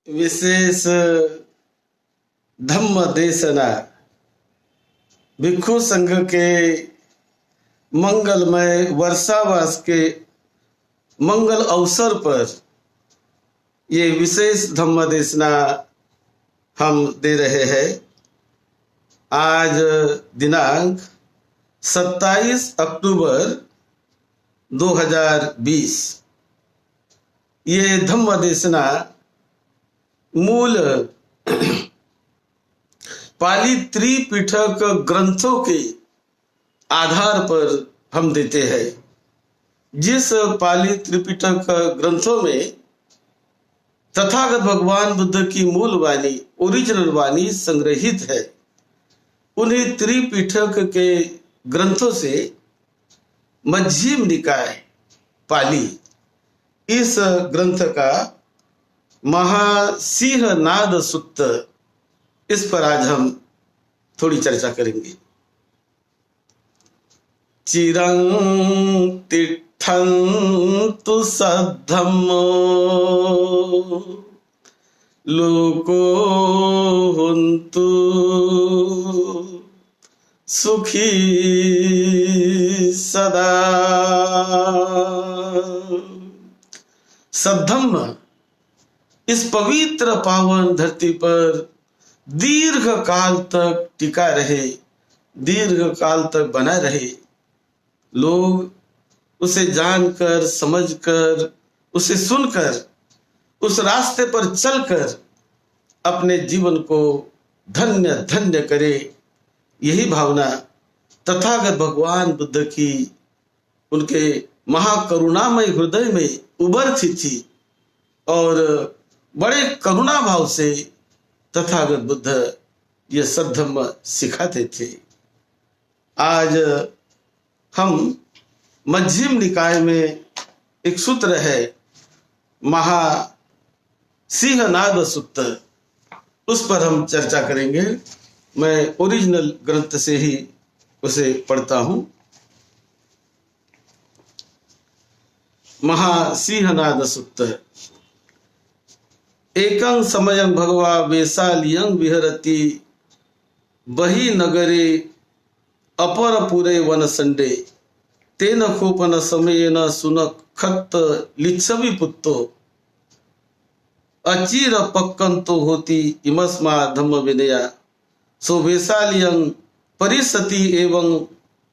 विशेष धम्म देशना भिक्षु संघ के मंगलमय वर्षावास के मंगल अवसर पर ये विशेष धम्म देशना हम दे रहे हैं। आज दिनांक 27 अक्टूबर 2020। ये धम्म देशना मूल पाली त्रिपिटक ग्रंथों के आधार पर हम देते हैं। जिस पाली त्रिपिटक ग्रंथों में तथागत भगवान बुद्ध की मूल वाणी, ओरिजिनल वाणी संग्रहित है, उन्हीं त्रिपिटक के ग्रंथों से मध्यम निकाय पाली इस ग्रंथ का महासिंहनाद सुत्त, इस पर आज हम थोड़ी चर्चा करेंगे। चिरं तिष्ठन्तु सद्धम्मो लोको हुन्तु सुखी सदा। सद्धम्म इस पवित्र पावन धरती पर दीर्घ काल तक टिका रहे, दीर्घ काल तक बना रहे। लोग उसे जानकर, समझकर, उसे सुनकर, उस रास्ते पर चलकर अपने जीवन को धन्य धन्य करे, यही भावना तथागत भगवान बुद्ध की उनके महाकरुणामय हृदय में उभरती थी और बड़े करुणा भाव से तथागत बुद्ध ये सद्धम्म सिखाते थे। आज हम मध्यम निकाय में एक सूत्र है महासिंहनाद सुत्त, उस पर हम चर्चा करेंगे। मैं ओरिजिनल ग्रंथ से ही उसे पढ़ता हूं। महासिंहनाद सुत्त। एकं समयं भगवा वेशालियं विहरति बहि नगरे अपरपुरे वनसंडे तेन खोपन समयेन सुनखत लिच्छवि पुत्तो अचिर पक्कंतो होती इमस्मा धम्म विनया। सो वेशालियं परिसति एवं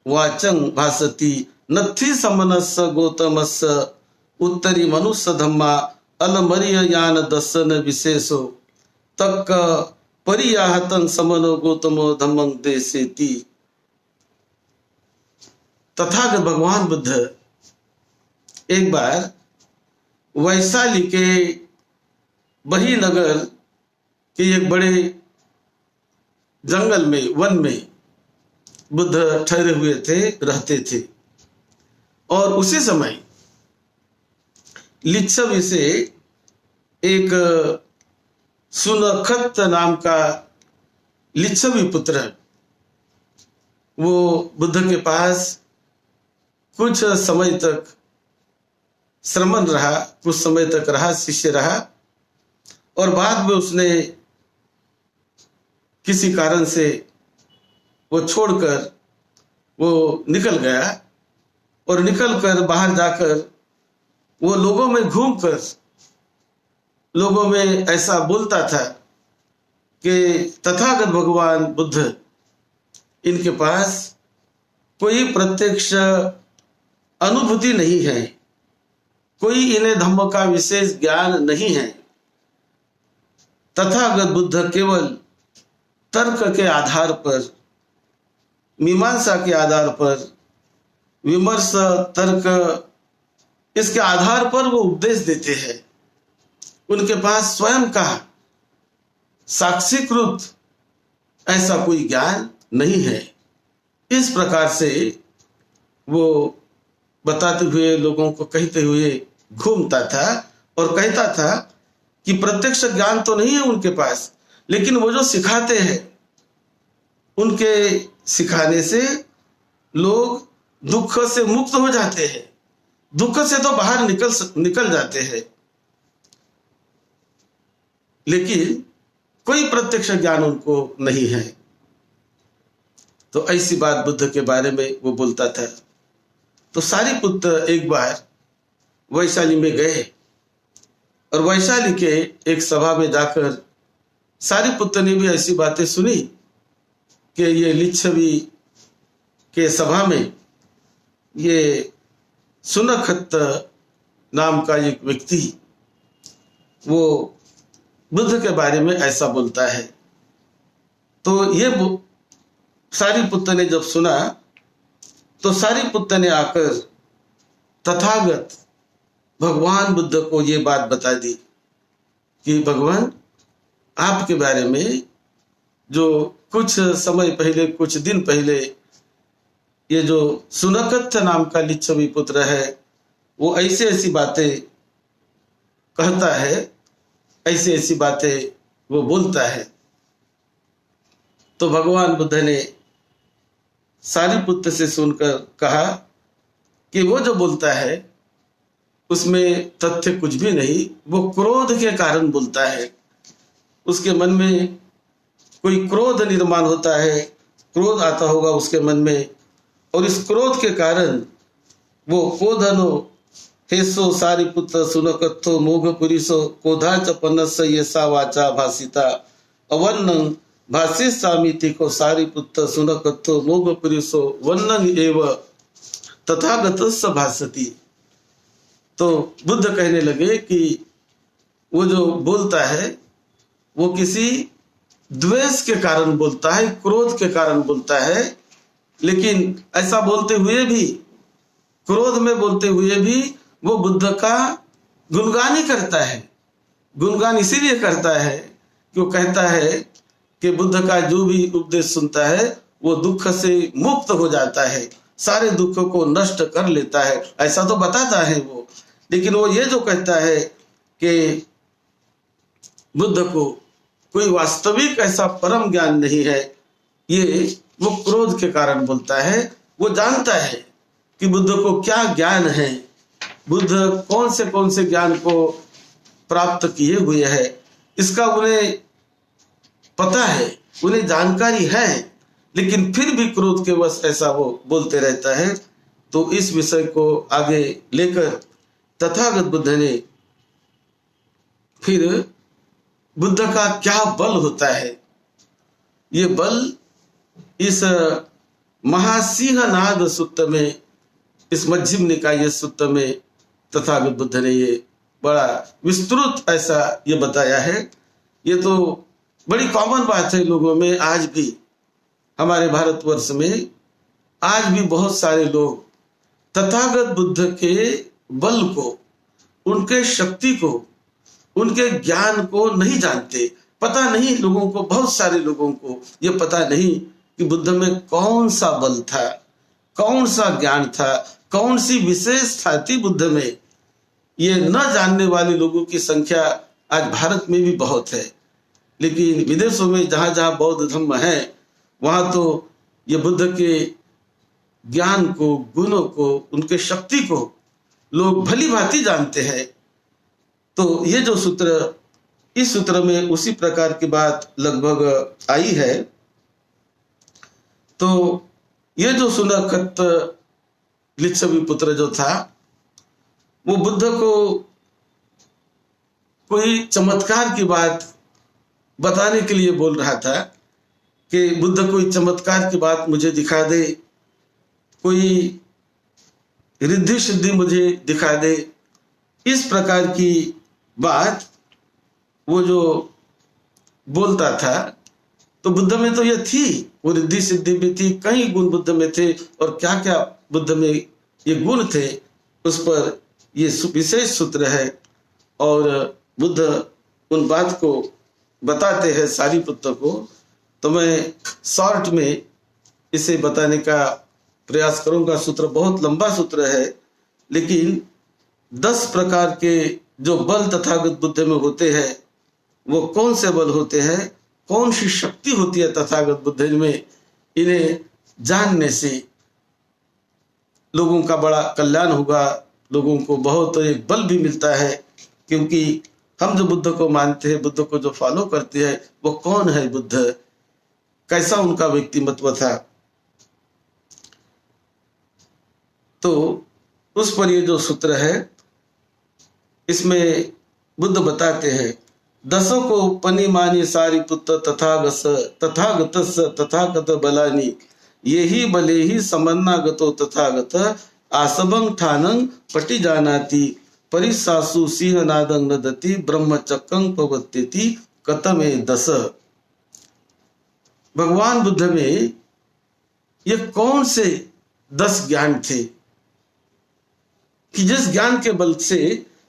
वाचं भासति नथि समनस्य गौतमस्य उत्तरी मनुष्य धम्मा अलमरिय यान दर्शन विशेषो तक परियाहतन समनो गौतमो धम्मं देसेति। तथागत भगवान बुद्ध एक बार वैशाली के बहीनगर के एक बड़े जंगल में, वन में बुद्ध ठहरे हुए थे, रहते थे। और उसी समय लिच्छवि से एक सुनखत नाम का लिच्छवि पुत्र वो बुद्ध के पास कुछ समय तक श्रमण रहा, कुछ समय तक रहा, शिष्य रहा। और बाद में उसने किसी कारण से वो छोड़कर वो निकल गया और निकलकर बाहर जाकर वो लोगों में घूमकर लोगों में ऐसा बोलता था कि तथागत भगवान बुद्ध, इनके पास कोई प्रत्यक्ष अनुभूति नहीं है, कोई इन्हें धम्म का विशेष ज्ञान नहीं है। तथागत बुद्ध केवल तर्क के आधार पर, मीमांसा के आधार पर, विमर्श, तर्क, इसके आधार पर वो उपदेश देते हैं। उनके पास स्वयं का साक्षीकृत ऐसा कोई ज्ञान नहीं है। इस प्रकार से वो बताते हुए, लोगों को कहते हुए घूमता था और कहता था कि प्रत्यक्ष ज्ञान तो नहीं है उनके पास, लेकिन वो जो सिखाते हैं, उनके सिखाने से लोग दुख से मुक्त हो जाते हैं, दुख से तो बाहर निकल जाते हैं। लेकिन कोई प्रत्यक्ष ज्ञान उनको नहीं है। तो ऐसी बात बुद्ध के बारे में वो बोलता था। तो सारिपुत्र एक बार वैशाली में गए और वैशाली के एक सभा में जाकर सारिपुत्र ने भी ऐसी बातें सुनी कि ये लिच्छवी के सभा में ये सुनखत नाम का एक व्यक्ति वो बुद्ध के बारे में ऐसा बोलता है। तो ये सारिपुत्र ने जब सुना तो सारिपुत्र ने आकर तथागत भगवान बुद्ध को ये बात बता दी कि भगवान, आपके बारे में जो कुछ समय पहले, कुछ दिन पहले ये जो सुनकथ नाम का लिच्छवी पुत्र है वो ऐसी ऐसी बातें कहता है, ऐसी ऐसी बातें वो बोलता है। तो भगवान बुद्ध ने सारिपुत्र से सुनकर कहा कि वो जो बोलता है उसमें तथ्य कुछ भी नहीं, वो क्रोध के कारण बोलता है। उसके मन में कोई क्रोध निर्माण होता है, क्रोध आता होगा उसके मन में, और इस क्रोध के कारण वो कोधनो हेसो सारिपुत्र सुनकथो मोघ पुरिसो कोधाच पन्नस येसा वाचा भासिता अवन्नं भाष्य सामिति को सारिपुत्र सुनकथो मोघ पुरिसो वन्नं एव तथागतस्य भासति। तो बुद्ध कहने लगे कि वो जो बोलता है वो किसी द्वेष के कारण बोलता है, क्रोध के कारण बोलता है, लेकिन ऐसा बोलते हुए भी, क्रोध में बोलते हुए भी वो बुद्ध का गुणगान ही करता है। गुणगान इसीलिए करता है कि वो कहता है कि बुद्ध का जो भी उपदेश सुनता है वो दुख से मुक्त हो जाता है, सारे दुखों को नष्ट कर लेता है, ऐसा तो बताता है वो। लेकिन वो ये जो कहता है कि बुद्ध को कोई वास्तविक ऐसा परम ज्ञान नहीं है, ये वो क्रोध के कारण बोलता है। वो जानता है कि बुद्ध को क्या ज्ञान है, बुद्ध कौन से ज्ञान को प्राप्त किए हुए है, इसका उन्हें पता है, उन्हें जानकारी है, लेकिन फिर भी क्रोध के वश ऐसा वो बोलते रहता है। तो इस विषय को आगे लेकर तथागत बुद्ध ने फिर बुद्ध का क्या बल होता है, ये बल इस महासिंह नाद सूत्र में, इस मध्यम निकाय सूत्र में तथागत बुद्ध ने ये बड़ा विस्तृत ऐसा ये बताया है। ये तो बड़ी कॉमन बात है लोगों में, आज भी हमारे भारतवर्ष में आज भी बहुत सारे लोग तथागत बुद्ध के बल को, उनके शक्ति को, उनके ज्ञान को नहीं जानते। पता नहीं लोगों को, बहुत सारे लोगों को ये पता नहीं कि बुद्ध में कौन सा बल था, कौन सा ज्ञान था, कौन सी विशेषता थी बुद्ध में। ये न जानने वाले लोगों की संख्या आज भारत में भी बहुत है, लेकिन विदेशों में जहां जहां बौद्ध धर्म है वहां तो ये बुद्ध के ज्ञान को, गुणों को, उनके शक्ति को लोग भली भांति जानते हैं। तो ये जो सूत्र, इस सूत्र में उसी प्रकार की बात लगभग आई है। तो ये जो सुनखत लिच्छवी पुत्र जो था वो बुद्ध को कोई चमत्कार की बात बताने के लिए बोल रहा था कि बुद्ध कोई चमत्कार की बात मुझे दिखा दे, कोई रिद्धि सिद्धि मुझे दिखा दे। इस प्रकार की बात वो जो बोलता था, तो बुद्ध में तो ये थी, वो रिद्धि सिद्धि भी थी, कई गुण बुद्ध में थे, और क्या क्या बुद्ध में ये गुण थे उस पर ये विशेष सूत्र है। और बुद्ध उन बात को बताते हैं सारिपुत्र को। तो मैं शॉर्ट में इसे बताने का प्रयास करूंगा। सूत्र बहुत लंबा सूत्र है, लेकिन 10 प्रकार के जो बल तथागत बुद्ध में होते हैं, वो कौन से बल होते हैं, कौन सी शक्ति होती है तथागत बुद्ध में, इन्हें जानने से लोगों का बड़ा कल्याण होगा, लोगों को बहुत एक बल भी मिलता है। क्योंकि हम जो बुद्ध को मानते हैं, बुद्ध को जो फॉलो करते हैं, वो कौन है बुद्ध, कैसा उनका व्यक्तिमत्व था। तो उस पर ये जो सूत्र है, इसमें बुद्ध बताते हैं, दसों को पनिमानी सारिपुत्र तथागतस्स तथागत बलानी येहि बले ही समन्नागतो तथागत आसबं ठानं पटि जानाति परिसासु सिंहनादं नदति ब्रह्मचक्रं पवत्यति कतमे दस। भगवान बुद्ध में ये कौन से 10 ज्ञान थे कि जिस ज्ञान के बल से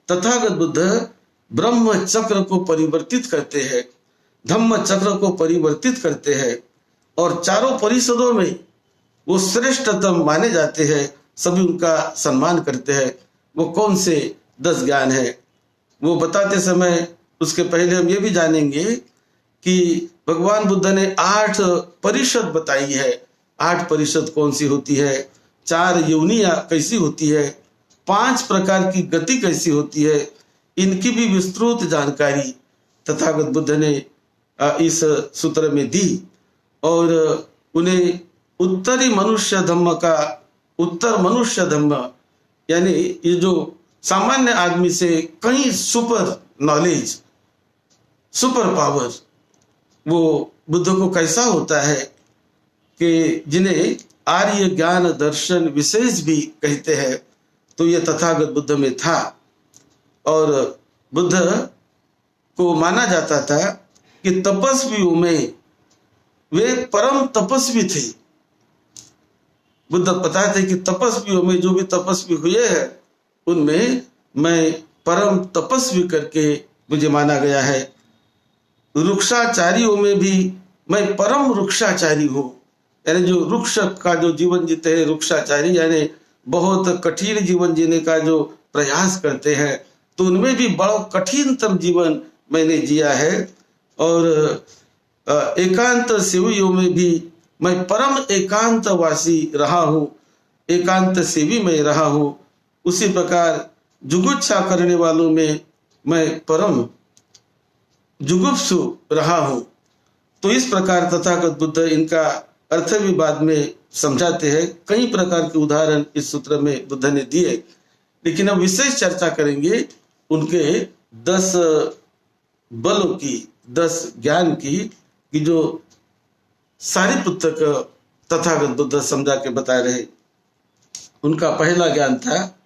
तथागत बुद्ध ब्रह्म चक्र को परिवर्तित करते हैं, धम्म चक्र को परिवर्तित करते हैं और चारों परिषदों में वो श्रेष्ठतम माने जाते हैं, सभी उनका सम्मान करते हैं। वो कौन से 10 ज्ञान है वो बताते समय उसके पहले हम ये भी जानेंगे कि भगवान बुद्ध ने 8 परिषद बताई है। 8 परिषद कौन सी होती है, 4 योनियां कैसी होती है, 5 प्रकार की गति कैसी होती है, इनकी भी विस्तृत जानकारी तथागत बुद्ध ने इस सूत्र में दी। और उन्हें उत्तर मनुष्य धम्म यानी ये जो सामान्य आदमी से कहीं सुपर नॉलेज, सुपर पावर, वो बुद्ध को कैसा होता है कि जिन्हें आर्य ज्ञान दर्शन विशेष भी कहते हैं, तो ये तथागत बुद्ध में था। और बुद्ध को माना जाता था कि तपस्वियों में वे परम तपस्वी थे। बुद्ध बताते कि तपस्वियों में जो भी तपस्वी हुए हैं उनमें मैं परम तपस्वी करके मुझे माना गया है। वृक्षाचारियों में भी मैं परम वृक्षाचारी हूँ, यानी जो वृक्ष का जो जीवन जीते हैं वृक्षाचारी, यानी बहुत कठिन जीवन जीने का जो प्रयास करते हैं, तो उनमें भी बड़ा कठिनतम जीवन मैंने जिया है। और एकांत सेवियों में भी मैं परम एकांतवासी रहा हूँ, एकांत सेवी मैं रहा हूँ। उसी प्रकार जुगुप्सा करने वालों में मैं परम जुगुप्सु रहा हूँ। तो इस प्रकार तथागत बुद्ध इनका अर्थ भी बाद में समझाते हैं। कई प्रकार के उदाहरण इस सूत्र में बुद्ध ने दिए, लेकिन हम विशेष चर्चा करेंगे उनके 10 बलों की, 10 ज्ञान की, कि जो सारिपुत्र को तथागत बुद्ध समझा के बता रहे। उनका पहला ज्ञान था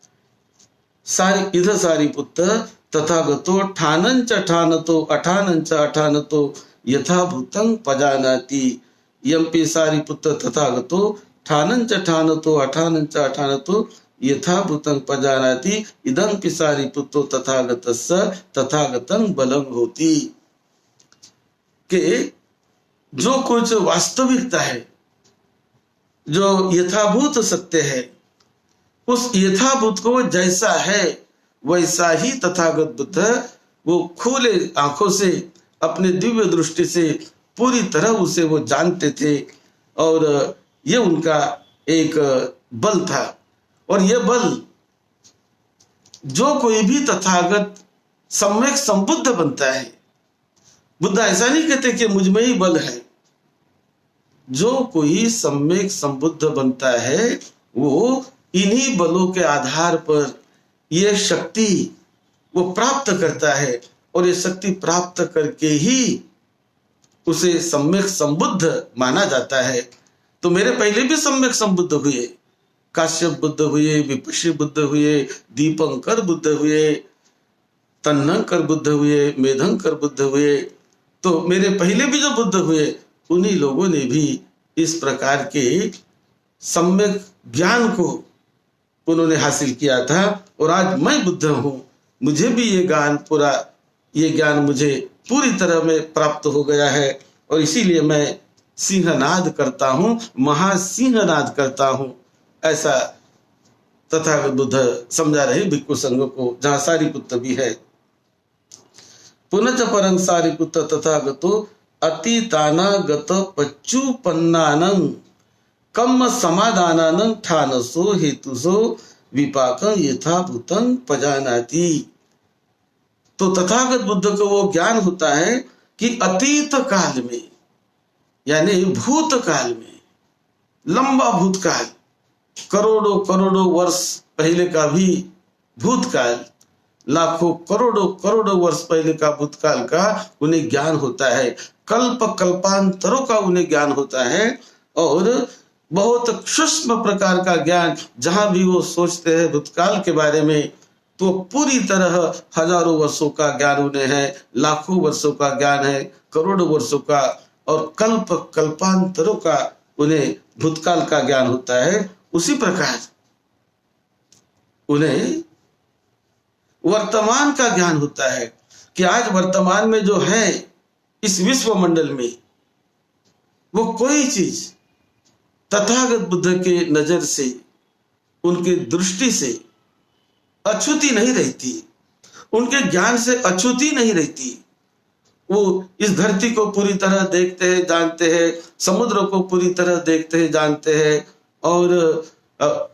सारिपुत्र तथागतो ठानंच ठानतो अठानंच अठानतो यथाभूतं पजानाति। यम्पि सारिपुत्र तथागतो ठानंच ठानतो अठानंच अठानतो यथाभूतं पजानाति इदं पिसारी पुत्रो तथागतस्य तथागतं बलं होती। के जो कुछ वास्तविकता है, जो यथाभूत सत्य है, उस यथाभूत को जैसा है वैसा ही तथागत बुद्ध वो खुले आंखों से अपने दिव्य दृष्टि से पूरी तरह उसे वो जानते थे। और ये उनका एक बल था। और यह बल, जो कोई भी तथागत सम्यक संबुद्ध बनता है, बुद्ध ऐसा नहीं कहते कि मुझ में ही बल है। जो कोई सम्यक संबुद्ध बनता है वो इन्हीं बलों के आधार पर यह शक्ति वो प्राप्त करता है, और ये शक्ति प्राप्त करके ही उसे सम्यक संबुद्ध माना जाता है। तो मेरे पहले भी सम्यक संबुद्ध हुए, काश्यप बुद्ध हुए, विपश्य बुद्ध हुए, दीपंकर बुद्ध हुए, तन्नंकर बुद्ध हुए, मेधंकर बुद्ध हुए। तो मेरे पहले भी जो बुद्ध हुए उन्हीं लोगों ने भी इस प्रकार के सम्यक ज्ञान को उन्होंने हासिल किया था। और आज मैं बुद्ध हूँ, मुझे भी ये ज्ञान मुझे पूरी तरह में प्राप्त हो गया है, और इसीलिए मैं सिंहनाद करता हूँ, महासिंहनाद करता हूँ। ऐसा तथागत बुद्ध समझा रहे भिक्खु संघ को, जहां सारिपुत्र भी है। पुनः परं सारिपुत्र तथागतो अतीतानागत पच्चुपन्नानं कम्म समाधानानं ठानसो हेतुसो विपाकं यथाभूतं पजानाति। तो तथागत बुद्ध को वो ज्ञान होता है कि अतीत काल में, यानी भूतकाल में, लंबा भूतकाल, करोड़ों करोड़ों वर्ष पहले का भी भूतकाल, लाखों करोड़ों करोड़ों वर्ष पहले का भूतकाल का उन्हें ज्ञान होता है, कल्प कल्पांतरों का उन्हें ज्ञान होता है, और बहुत सूक्ष्म प्रकार का ज्ञान, जहां भी वो सोचते हैं भूतकाल के बारे में तो पूरी तरह हजारों वर्षों का ज्ञान उन्हें है, लाखों वर्षों का ज्ञान है, करोड़ों वर्षों का और कल्प कल्पांतरों का उन्हें भूतकाल का ज्ञान होता है। उसी प्रकार उन्हें वर्तमान का ज्ञान होता है कि आज वर्तमान में जो है इस विश्व मंडल में, वो कोई चीज तथागत बुद्ध के नजर से, उनके दृष्टि से अछूती नहीं रहती, उनके ज्ञान से अछूती नहीं रहती। वो इस धरती को पूरी तरह देखते हैं, जानते हैं, समुद्र को पूरी तरह देखते हैं, जानते हैं, और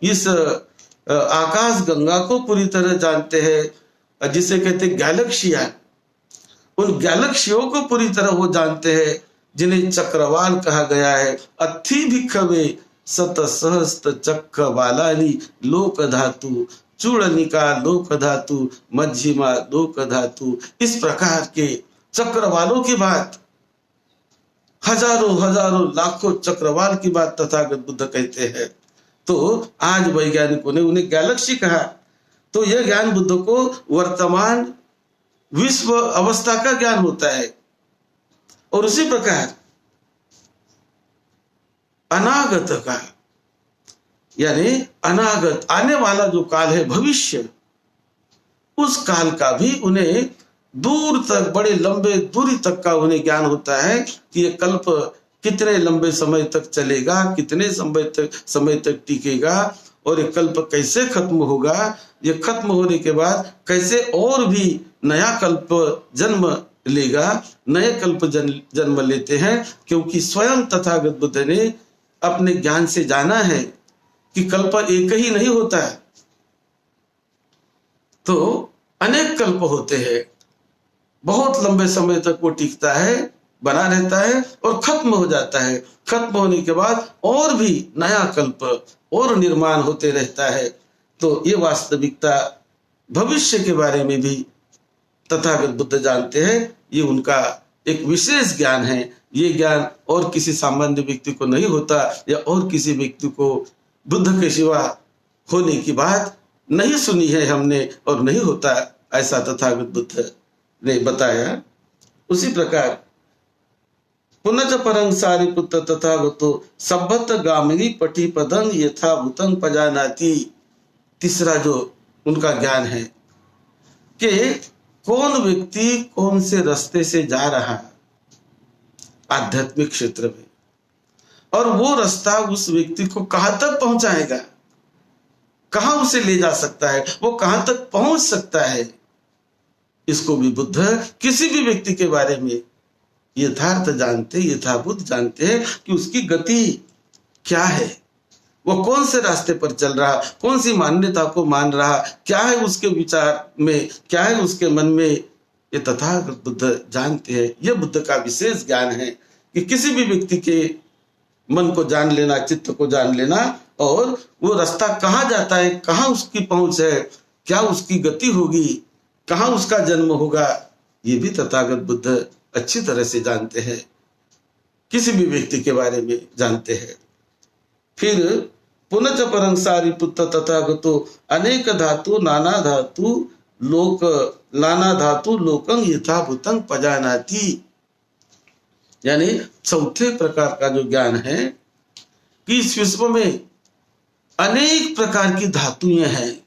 इस आकाश गंगा को पूरी तरह जानते हैं, जिसे कहते हैं गैलेक्सिया, उन गैलेक्सियों को पूरी तरह वो जानते हैं, जिन्हें चक्रवाल कहा गया है। अथि भिक्खवे सत सहस्त्र चक्र बालाली लोक धातु, चूड़निका लोक धातु, मध्यमा लोक धातु। इस प्रकार के चक्रवालों की बात, हजारों हजारों लाखों चक्रवाल की बात तथागत बुद्ध कहते हैं। तो आज वैज्ञानिकों ने उन्हें गैलेक्सी कहा। तो यह ज्ञान बुद्ध को वर्तमान विश्व अवस्था का ज्ञान होता है, और उसी प्रकार अनागत का, यानी अनागत आने वाला जो काल है, भविष्य, उस काल का भी उन्हें दूर तक, बड़े लंबे दूरी तक का उन्हें ज्ञान होता है कि ये कल्प कितने लंबे समय तक चलेगा, कितने समय तक टिकेगा, और ये कल्प कैसे खत्म होगा, ये खत्म होने के बाद कैसे और भी नया कल्प जन्म लेगा, नए कल्प जन्म लेते हैं, क्योंकि स्वयं तथागत बुद्ध ने अपने ज्ञान से जाना है कि कल्प एक ही नहीं होता है, तो अनेक कल्प होते हैं, बहुत लंबे समय तक वो टिकता है, बना रहता है और खत्म हो जाता है। खत्म होने के बाद और भी नया कल्प और निर्माण होते रहता है। तो ये वास्तविकता भविष्य के बारे में भी तथागत बुद्ध जानते हैं। ये उनका एक विशेष ज्ञान है। ये ज्ञान और किसी सामान्य व्यक्ति को नहीं होता, या और किसी व्यक्ति को बुद्ध के सिवा होने की बात नहीं सुनी है हमने, और नहीं होता, ऐसा तथागत बुद्ध ने बताया। उसी प्रकार पुनः परं सारिपुत्र तथागतो सभ्यत गामिनी पटी पदं यथाभूतं पजानाति। तीसरा जो उनका ज्ञान है कि कौन व्यक्ति कौन से रास्ते से जा रहा है आध्यात्मिक क्षेत्र में, और वो रास्ता उस व्यक्ति को कहां तक पहुंचाएगा, कहां उसे ले जा सकता है, वो कहां तक पहुंच सकता है। इसको भी बुद्ध किसी भी व्यक्ति के बारे में यथार्थ जानते, यथाभूत जानते हैं कि उसकी गति क्या है, वो कौन से रास्ते पर चल रहा, कौन सी मान्यता को मान रहा, क्या है उसके विचार में, क्या है उसके मन में, ये तथागत बुद्ध जानते हैं। यह बुद्ध का विशेष ज्ञान है कि किसी भी व्यक्ति के मन को जान लेना, चित्त को जान लेना, और वो रास्ता कहाँ जाता है, कहाँ उसकी पहुंच है, क्या उसकी गति होगी, कहाँ उसका जन्म होगा, ये भी तथागत बुद्ध अच्छी तरह से जानते हैं, किसी भी व्यक्ति के बारे में जानते हैं। फिर पुनः परं सारिपुत्र तथागतो अनेक धातु नाना धातु लोक नाना धातु लोकं यथाभूतं पजानाति। यानी चौथे प्रकार का जो ज्ञान है कि इस विश्व में अनेक प्रकार की धातुएं हैं,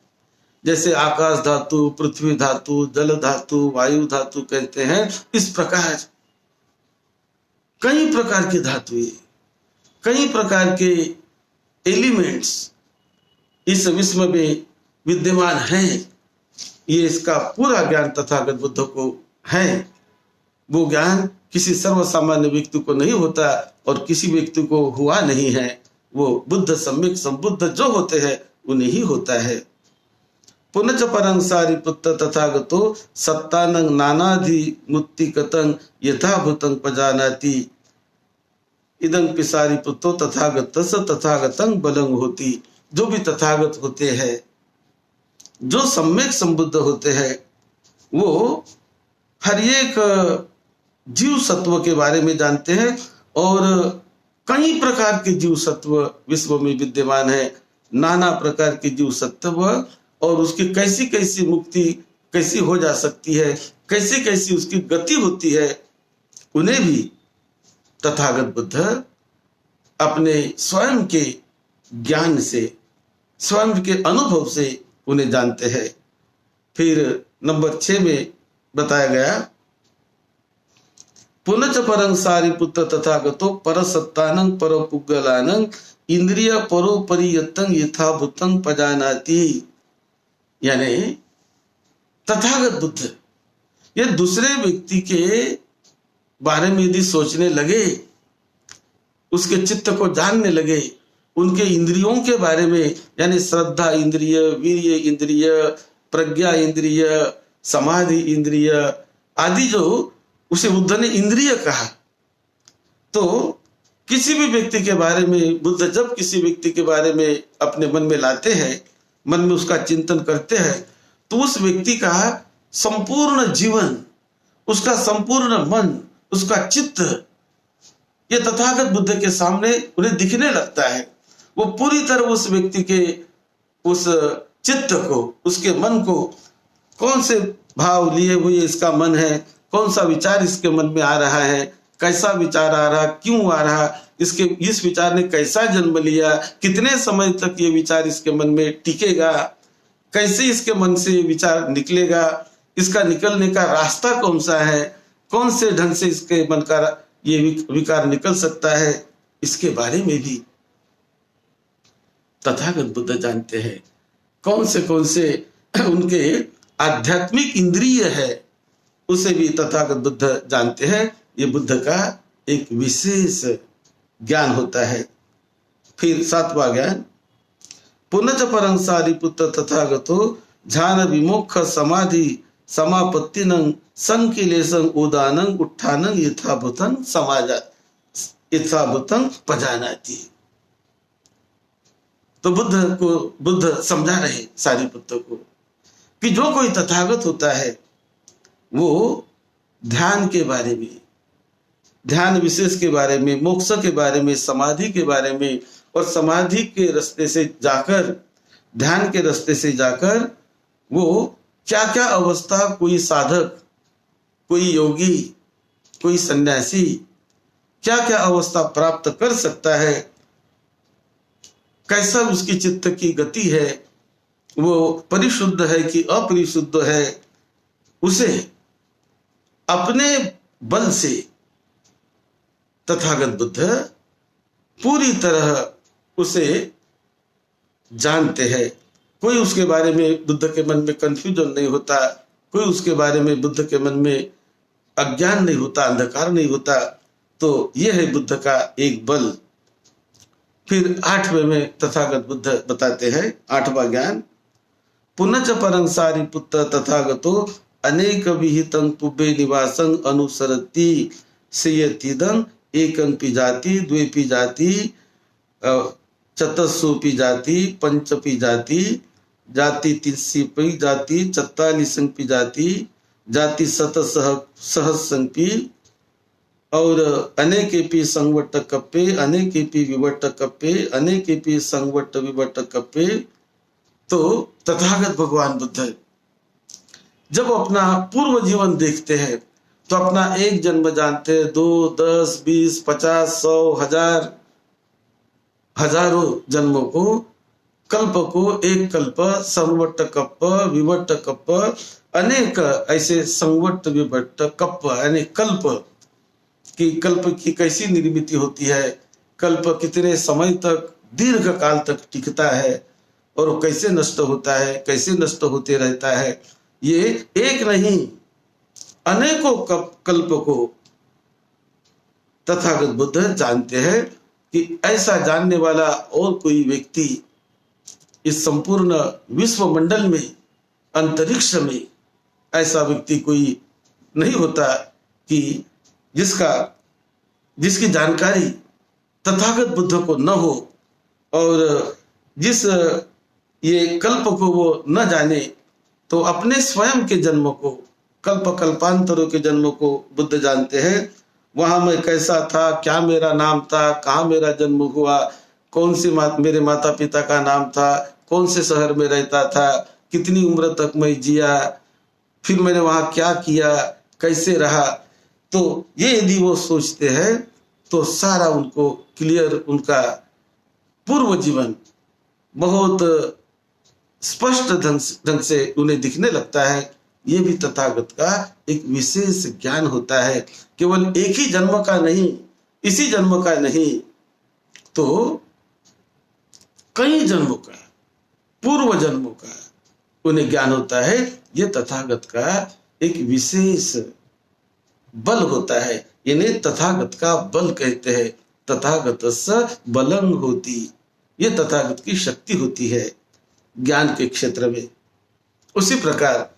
जैसे आकाश धातु, पृथ्वी धातु, जल धातु, वायु धातु कहते हैं। इस प्रकार कई प्रकार की धातुएं, कई प्रकार के एलिमेंट्स इस विश्व में विद्यमान हैं। ये इसका पूरा ज्ञान तथागत बुद्ध को है। वो ज्ञान किसी सर्वसामान्य व्यक्ति को नहीं होता, और किसी व्यक्ति को हुआ नहीं है। वो बुद्ध सम्यक संबुद्ध जो होते हैं उन्हें ही होता है। पुनच परं सारिपुत्र तथागतो सत्तानं नानाधि मुत्तिकतं यथाभूतं पजानाति इदं पिसारी पुत्रो तथागत तथागतं बलं होती। जो भी तथागत होते हैं, जो सम्यक संबुद्ध होते हैं, वो हर एक जीव सत्व के बारे में जानते हैं और कई प्रकार के जीव सत्व विश्व में विद्यमान है। नाना प्रकार के जीव सत्व और उसकी कैसी कैसी मुक्ति कैसी हो जा सकती है, कैसी कैसी उसकी गति होती है, उन्हें भी तथागत बुद्ध अपने स्वयं के ज्ञान से, स्वयं के अनुभव से उन्हें जानते हैं। फिर नंबर 6 में बताया गया, पुनच परं सारिपुत्र तथागतो परसत्तानं परपुग्गलानं इंद्रिय परोपरियतं यथाभूतं पजानाति। यानी तथागत बुद्ध ये दूसरे व्यक्ति के बारे में यदि सोचने लगे, उसके चित्त को जानने लगे, उनके इंद्रियों के बारे में, यानी श्रद्धा इंद्रिय, वीर्य इंद्रिय, प्रज्ञा इंद्रिय, समाधि इंद्रिय आदि जो उसे बुद्ध ने इंद्रिय कहा। तो किसी भी व्यक्ति के बारे में बुद्ध जब किसी व्यक्ति के बारे में अपने मन में लाते हैं, मन में उसका चिंतन करते हैं, तो उस व्यक्ति का संपूर्ण जीवन, उसका संपूर्ण मन, उसका चित्त ये तथागत बुद्ध के सामने उन्हें दिखने लगता है। वो पूरी तरह उस व्यक्ति के उस चित्त को, उसके मन को, कौन से भाव लिए हुए इसका मन है, कौन सा विचार इसके मन में आ रहा है, कैसा विचार आ रहा, क्यों आ रहा, इसके इस विचार ने कैसा जन्म लिया, कितने समय तक ये विचार इसके मन में टिकेगा, कैसे इसके मन से ये विचार निकलेगा, इसका निकलने का रास्ता कौन सा है, कौन से ढंग से इसके मन का ये विकार निकल सकता है, इसके बारे में भी तथागत बुद्ध जानते हैं। कौन से उनके आध्यात्मिक इंद्रिय है, उसे भी तथागत बुद्ध जानते हैं। ये बुद्ध का एक विशेष ज्ञान होता है। फिर 7वां ज्ञान, पुनच परं सारिपुत्र तथागतो ध्यान विमोक्ष समाधि समापत्तिनं संकिलेशं उदानं उत्थानं यथाभूतं यथाभूतं पजानाति। तो बुद्ध समझा रहे सारिपुत्र को कि जो कोई तथागत होता है वो ध्यान के बारे में, ध्यान विशेष के बारे में, मोक्ष के बारे में, समाधि के बारे में, और समाधि के रास्ते से जाकर, ध्यान के रास्ते से जाकर वो क्या क्या अवस्था कोई साधक, कोई योगी, कोई सन्यासी क्या क्या अवस्था प्राप्त कर सकता है, कैसा उसकी चित्त की गति है, वो परिशुद्ध है कि अपरिशुद्ध है, उसे अपने बल से तथागत बुद्ध पूरी तरह उसे जानते हैं। कोई उसके बारे में बुद्ध के मन में कंफ्यूजन नहीं होता, कोई उसके बारे में बुद्ध के मन में अज्ञान नहीं होता, अंधकार नहीं होता। तो यह है बुद्ध का एक बल। फिर 8वें में तथागत बुद्ध बताते हैं 8वां ज्ञान, पुनच परं सारिपुत्र तथागतो अनेक विहितं पुब्बे निवासं अनुसरति सेयतीदं एकं पिजाति द्वे पिजाति चतस्सुपि जाति पंचपि जाति जाति 30 जाति 44 जाति जाति 7 सहस्रंपि और अनेकेपि संवट कप्पे अनेकेपि विवट कप्पे अनेकेपि संवट विवट कप्पे। तो तथागत भगवान बुद्ध जब अपना पूर्व जीवन देखते हैं तो अपना एक जन्म जानते हैं, 2, 10, 20, 50, 100, 1000 हजारों जन्मों को, कल्प को, एक कल्प, संवट कप्प, विवट कप्प, अनेक ऐसे संवट विवट कप्प यानी कल्प की कैसी निर्मित होती है, कल्प कितने समय तक, दीर्घ काल तक टिकता है और वो कैसे नष्ट होता है, कैसे नष्ट होते रहता है। ये एक नहीं अनेकों कल्प को तथागत बुद्ध जानते हैं कि ऐसा जानने वाला और कोई व्यक्ति इस संपूर्ण विश्व मंडल में अंतरिक्ष में ऐसा व्यक्ति कोई नहीं होता कि जिसकी जानकारी तथागत बुद्ध को न हो, और जिस ये कल्प को वो न जाने, तो अपने स्वयं के जन्म को, कल्प कल्पांतरों के जन्म को बुद्ध जानते हैं। वहां मैं कैसा था, क्या मेरा नाम था, कहाँ मेरा जन्म हुआ, कौन सी मेरे माता पिता का नाम था, कौन से शहर में रहता था, कितनी उम्र तक मैं जिया, फिर मैंने वहां क्या किया, कैसे रहा। तो ये यदि वो सोचते हैं तो सारा उनको क्लियर, उनका पूर्व जीवन बहुत स्पष्ट ढंग से उन्हें दिखने लगता है। ये भी तथागत का एक विशेष ज्ञान होता है, केवल एक ही जन्म का नहीं, इसी जन्म का नहीं, तो कई जन्मों का, पूर्व जन्मों का उन्हें ज्ञान होता है। ये तथागत का एक विशेष बल होता है, इन्हें तथागत का बल कहते हैं। तथागतस्य बलं होती, ये तथागत की शक्ति होती है ज्ञान के क्षेत्र में। उसी प्रकार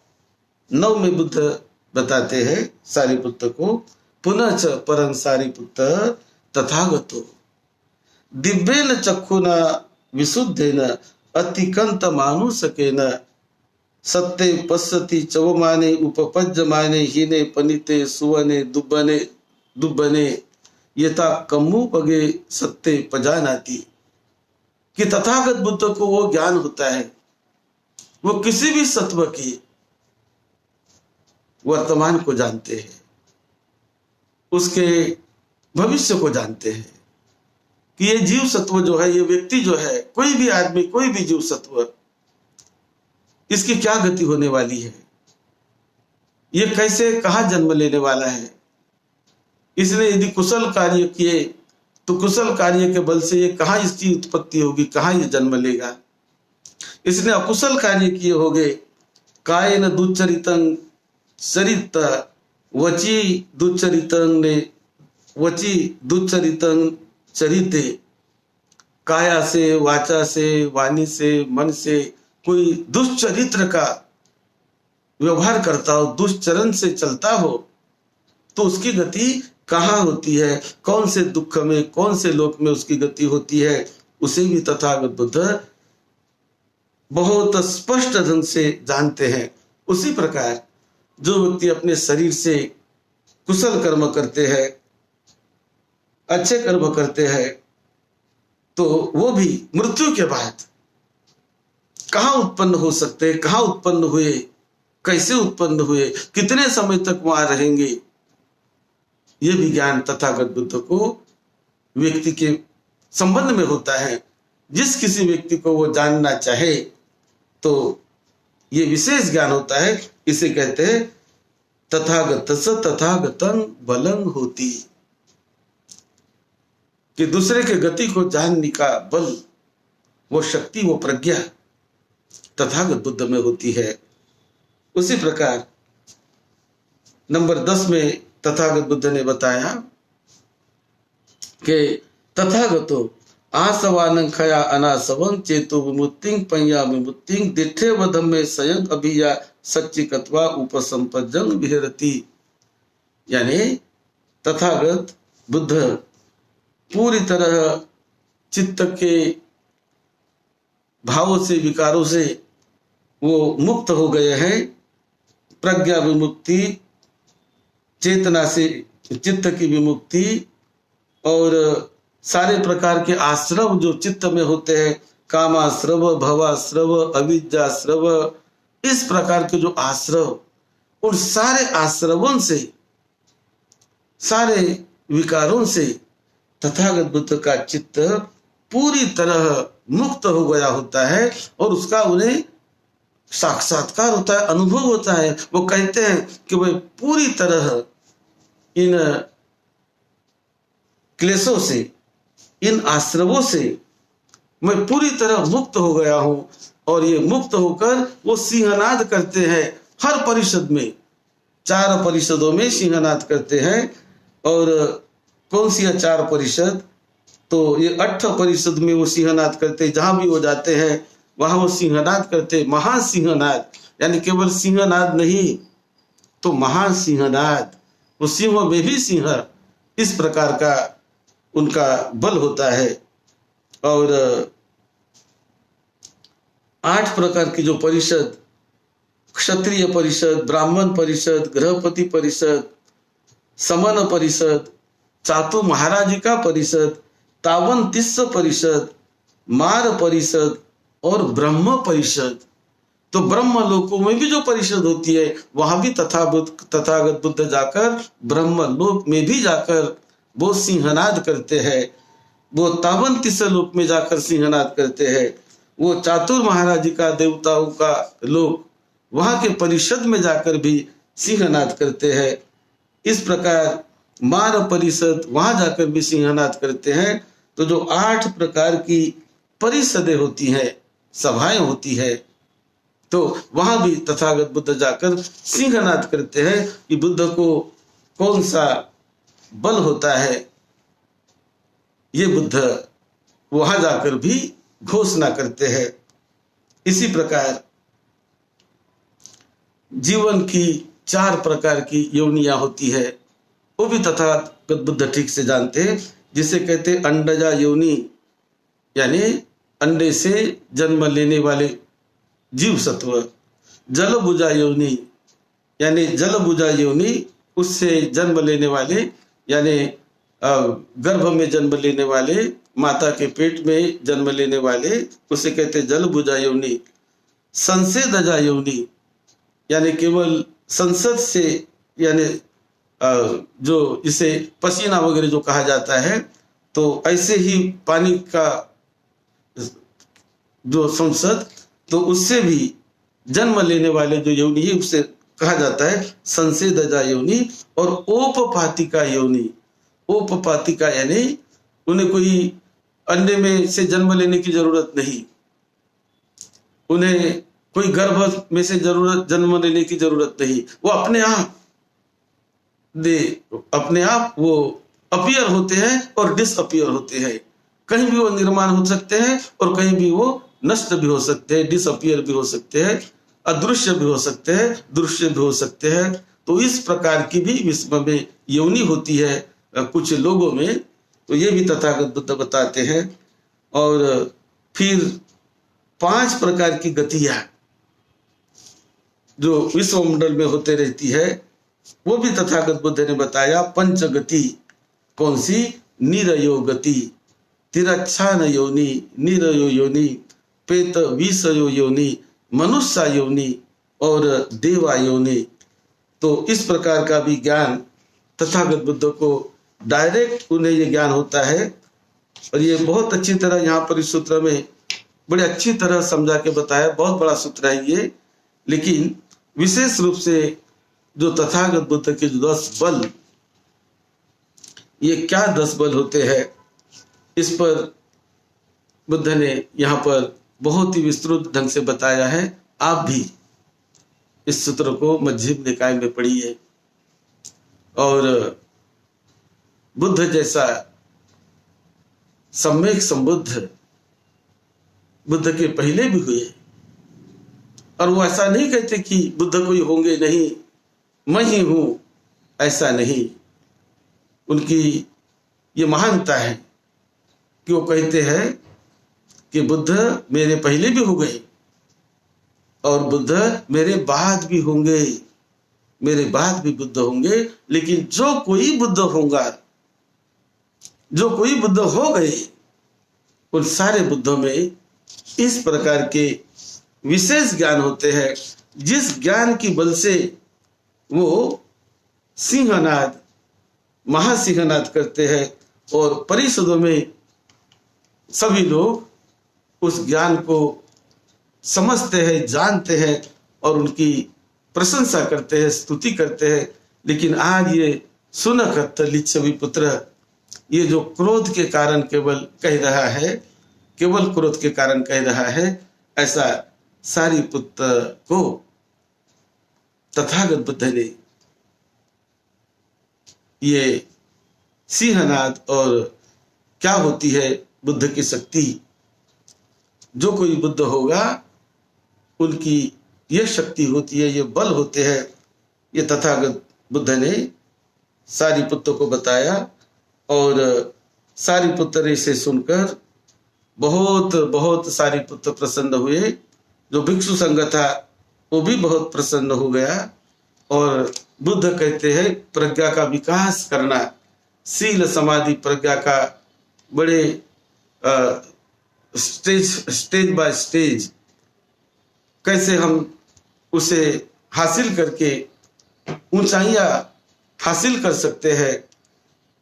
9 में बुद्ध बताते हैं सारिपुत्र को, पुनः च परं सारिपुत्र तथागतो दिव्येन चक्षुना विशुद्धेन अतिकंत मानुषकेन सत्ते पश्यति चवमाने उपपज्यमाने हीने पनिते सुवने दुब्बने यथा कम्मुपगे सत्ते पजानाति। कि तथागत बुद्ध को वो ज्ञान होता है, वो किसी भी सत्व के वर्तमान को जानते हैं, उसके भविष्य को जानते हैं, कि ये जीव सत्व जो है, ये व्यक्ति जो है, कोई भी आदमी, कोई भी जीव सत्व, इसकी क्या गति होने वाली है, ये कैसे कहाँ जन्म लेने वाला है। इसने यदि कुशल कार्य किए तो कुशल कार्य के बल से ये कहाँ इसकी उत्पत्ति होगी, कहाँ ये जन्म लेगा। इसने अकुशल कार्य किए होंगे, कायेन दुच्चरितं चरित वची दुच्चरितं चरिते, काया से, वाचा से, वाणी से, मन से कोई दुष्चरित्र का व्यवहार करता हो, दुष्चरण से चलता हो, तो उसकी गति कहाँ होती है, कौन से दुख में, कौन से लोक में उसकी गति होती है, उसे भी तथागत बुद्ध बहुत स्पष्ट ढंग से जानते हैं। उसी प्रकार जो व्यक्ति अपने शरीर से कुशल कर्म करते हैं, अच्छे कर्म करते हैं, तो वो भी मृत्यु के बाद कहाँ उत्पन्न हो सकते हैं, कहाँ उत्पन्न हुए, कैसे उत्पन्न हुए, कितने समय तक वहां रहेंगे, ये भी ज्ञान तथागत बुद्ध को व्यक्ति के संबंध में होता है। जिस किसी व्यक्ति को वो जानना चाहे तो ये विशेष ज्ञान होता है। इसे कहते हैं तथागतस्य तथागतं बलं होती, कि दूसरे के गति को जानने का बल, वो शक्ति, वो प्रज्ञा तथागत बुद्ध में होती है। उसी प्रकार नंबर 10 में तथागत बुद्ध ने बताया कि तथागतो आसवानं खया अनासवं चेतो विमुक्तिं पञ्या विमुक्तिं दिठे वधम्मे स्वयं अभिया सच्चिकत्वा उपसंपज्जं विहरति। यानी तथागत बुद्ध पूरी तरह चित्त के भावों से, विकारों से वो मुक्त हो गए हैं। प्रज्ञा विमुक्ति, चेतना से चित्त की विमुक्ति, और सारे प्रकार के आश्रव जो चित्त में होते हैं, कामाश्रव, भवाश्रव, अविद्याश्रव, इस प्रकार के जो आश्रव, उन सारे आश्रवों से, सारे विकारों से तथागत बुद्ध का चित्त पूरी तरह मुक्त हो गया होता है, और उसका उन्हें साक्षात्कार होता है, अनुभव होता है। वो कहते हैं कि वह पूरी तरह इन क्लेशों से, इन आश्रवों से मैं पूरी तरह मुक्त हो गया हूं। और ये मुक्त होकर वो सिंहनाद करते हैं हर परिषद में, 4 परिषदों में सिंहनाद करते हैं। और कौन सी 4 परिषद, तो ये 8 परिषद में वो सिंहनाद करते, जहां भी वो जाते हैं वहां वो सिंहनाद करते, महासिंहनाद। यानी केवल सिंहनाद नहीं तो महान सिंहनाद, वो सिंह में भी सिंह, इस प्रकार का उनका बल होता है। और 8 प्रकार की जो परिषद, क्षत्रिय परिषद, ब्राह्मण परिषद, गृहपति परिषद, समन परिषद, चातु महाराजिका परिषद, तावंतिस्स परिषद, मार परिषद और ब्रह्म परिषद। तो ब्रह्म लोकों में भी जो परिषद होती है वहां भी तथागत बुद्ध जाकर ब्रह्म लोक में भी जाकर वो सिंहनाद करते हैं। वो तावंतिस्स लोक में जाकर सिंहनाद करते हैं। वो चातुर महाराजिका देवताओं का लोक, वहां के परिषद में जाकर भी सिंहनाद करते हैं। इस प्रकार मार परिषद, वहां जाकर भी सिंहनाद करते हैं। तो जो 8 प्रकार की परिषदें होती हैं, सभाएं होती है, तो वहां भी तथागत बुद्ध जाकर सिंहनाद करते हैं कि बुद्ध को कौन सा बल होता है। ये बुद्ध वहां जाकर भी घोषणा करते हैं। इसी प्रकार जीवन की 4 प्रकार की योनियां होती है, वो भी तथागत बुद्ध ठीक से जानते हैं। जिसे कहते हैं अंडजा योनि, यानी अंडे से जन्म लेने वाले जीव सत्व। जल बुझा योनि, यानी जल बुझा योनि, उससे जन्म लेने वाले, यानी गर्भ में जन्म लेने वाले, माता के पेट में जन्म लेने वाले, उसे कहते जल बुझा योनि। संसेदजा योनि, यानी केवल संसद से, यानी जो इसे पसीना वगैरह जो कहा जाता है, तो ऐसे ही पानी का जो संसद, तो उससे भी जन्म लेने वाले जो योनि है उससे कहा जाता है संसेदजा योनि। और ओपपातिका योनि, ओपपातिका यानी उन्हें कोई अंडे में से जन्म लेने की जरूरत नहीं, उन्हें कोई गर्भ में से जन्म लेने की जरूरत नहीं, वो अपने आप वो अपीयर होते हैं और डिसअपीयर होते हैं। कहीं भी वो निर्माण हो सकते हैं और कहीं भी वो नष्ट भी हो सकते हैं, डिसअपीयर भी हो सकते हैं, अदृश्य भी हो सकते हैं, दृश्य भी हो सकते हैं। तो इस प्रकार की भी विश्व में योनि होती है कुछ लोगों में, तो ये भी तथागत बुद्ध बताते हैं। और फिर 5 प्रकार की गतियां जो विश्व मंडल में होते रहती है, वो भी तथागत बुद्ध ने बताया। पंचगति कौन सी? निरयो गति, तिरच्छान योनि, निरयो योनि, पेत विषयो योनि, मनुष्य योनि और देवा योनि। तो इस प्रकार का भी ज्ञान तथागत बुद्ध को डायरेक्ट उन्हें ये ज्ञान होता है। और ये बहुत अच्छी तरह यहाँ पर इस सूत्र में बड़े अच्छी तरह समझा के बताया। बहुत बड़ा सूत्र है ये, लेकिन विशेष रूप से जो तथागत बुद्ध के 10 बल, ये क्या 10 बल होते हैं, इस पर बुद्ध ने यहाँ पर बहुत ही विस्तृत ढंग से बताया है। आप भी इस सूत्र को मध्यम निकाय में पढ़िए। और बुद्ध जैसा सम्यक संबुद्ध बुद्ध के पहले भी हुए, और वो ऐसा नहीं कहते कि बुद्ध कोई होंगे नहीं, मैं ही हूं, ऐसा नहीं। उनकी ये महानता है कि वो कहते हैं कि बुद्ध मेरे पहले भी हो गए और बुद्ध मेरे बाद भी होंगे, मेरे बाद भी बुद्ध होंगे। लेकिन जो कोई बुद्ध होगा, जो कोई बुद्ध हो गए, उन सारे बुद्धों में इस प्रकार के विशेष ज्ञान होते हैं, जिस ज्ञान की बल से वो सिंहनाद, महासिंहनाद करते हैं। और परिषदों में सभी लोग उस ज्ञान को समझते हैं, जानते हैं और उनकी प्रशंसा करते हैं, स्तुति करते हैं। लेकिन आज ये सुनक लिच्छवी पुत्र, ये जो क्रोध के कारण केवल कह रहा है, केवल क्रोध के कारण कह रहा है, ऐसा सारी पुत्र को तथागत बुद्ध ने ये सिंहनाद और क्या होती है बुद्ध की शक्ति, जो कोई बुद्ध होगा उनकी ये शक्ति होती है, ये बल होते हैं, ये तथागत बुद्ध ने सारिपुत्र को बताया। और सारिपुत्र इसे सुनकर बहुत बहुत सारिपुत्र प्रसन्न हुए। जो भिक्षु संघ था वो भी बहुत प्रसन्न हो गया। और बुद्ध कहते हैं प्रज्ञा का विकास करना, शील समाधि प्रज्ञा का बड़े स्टेज बाय स्टेज कैसे हम उसे हासिल करके ऊंचाइयां हासिल कर सकते हैं।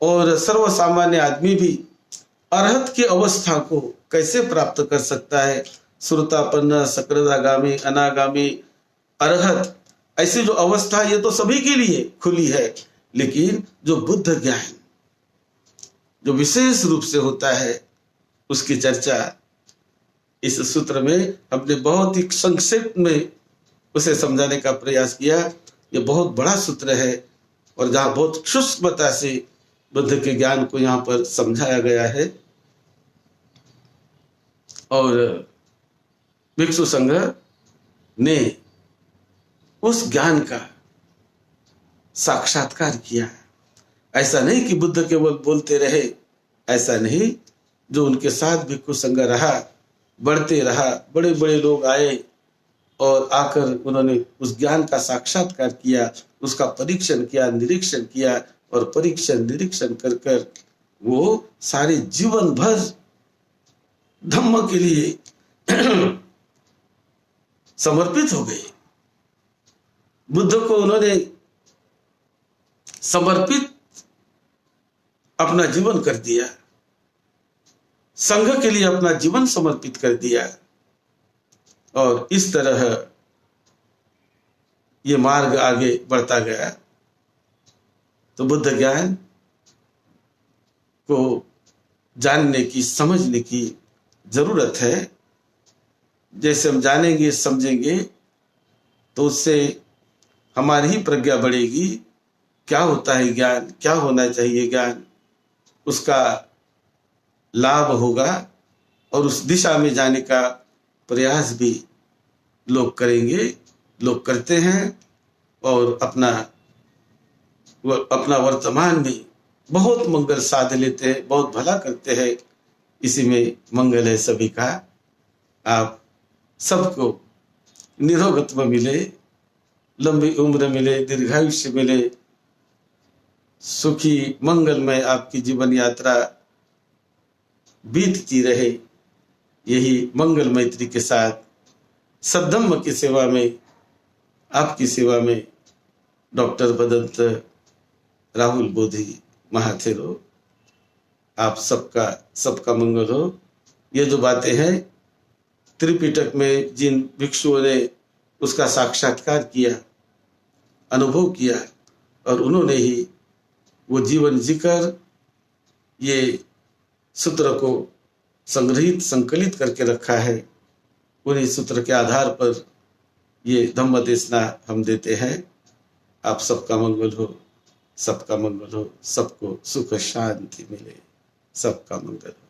और सर्वसामान्य आदमी भी अरहत की अवस्था को कैसे प्राप्त कर सकता है। श्रुतापन्न, सकृदागामी, अनागामी, अरहत, ऐसी जो अवस्था ये तो सभी के लिए खुली है। लेकिन जो बुद्ध ज्ञान जो विशेष रूप से होता है उसकी चर्चा इस सूत्र में हमने बहुत ही संक्षेप में उसे समझाने का प्रयास किया। ये बहुत बड़ा सूत्र है और जहाँ बहुत सूक्ष्मता से बुद्ध के ज्ञान को यहाँ पर समझाया गया है। और भिक्षु संघ ने उस ज्ञान का साक्षात्कार किया। ऐसा नहीं कि बुद्ध केवल बोलते रहे, ऐसा नहीं। जो उनके साथ भिक्षु संघ रहा, बढ़ते रहा, बड़े बड़े लोग आए और आकर उन्होंने उस ज्ञान का साक्षात्कार किया, उसका परीक्षण किया, निरीक्षण किया। और परीक्षण निरीक्षण कर कर वो सारे जीवन भर धम्म के लिए समर्पित हो गए। बुद्ध को उन्होंने समर्पित अपना जीवन कर दिया, संघ के लिए अपना जीवन समर्पित कर दिया। और इस तरह ये मार्ग आगे बढ़ता गया। तो बुद्ध ज्ञान को जानने की, समझने की जरूरत है। जैसे हम जानेंगे, समझेंगे तो उससे हमारी ही प्रज्ञा बढ़ेगी। क्या होता है ज्ञान, क्या होना चाहिए ज्ञान, उसका लाभ होगा और उस दिशा में जाने का प्रयास भी लोग करेंगे, लोग करते हैं। और अपना वर्तमान में बहुत मंगल साध लेते हैं, बहुत भला करते हैं। इसी में मंगल है सभी का। आप सबको निरोगत्व मिले, लंबी उम्र मिले, दीर्घायुष्य मिले, सुखी मंगलमय आपकी जीवन यात्रा बीतती रहे। यही मंगल मैत्री के साथ सद्धम्म की सेवा में, आपकी सेवा में डॉक्टर बदंत राहुल बोधी महाथेरो। आप सबका मंगल हो। ये जो बातें हैं त्रिपिटक में जिन भिक्षुओं ने उसका साक्षात्कार किया, अनुभव किया और उन्होंने ही वो जीवन जीकर ये सूत्र को संग्रहित, संकलित करके रखा है, उन्हीं सूत्र के आधार पर ये धम्म देशना हम देते हैं। आप सबका मंगल हो, सबका मंगल हो, सबको सुख शांति मिले, सबका मंगल हो।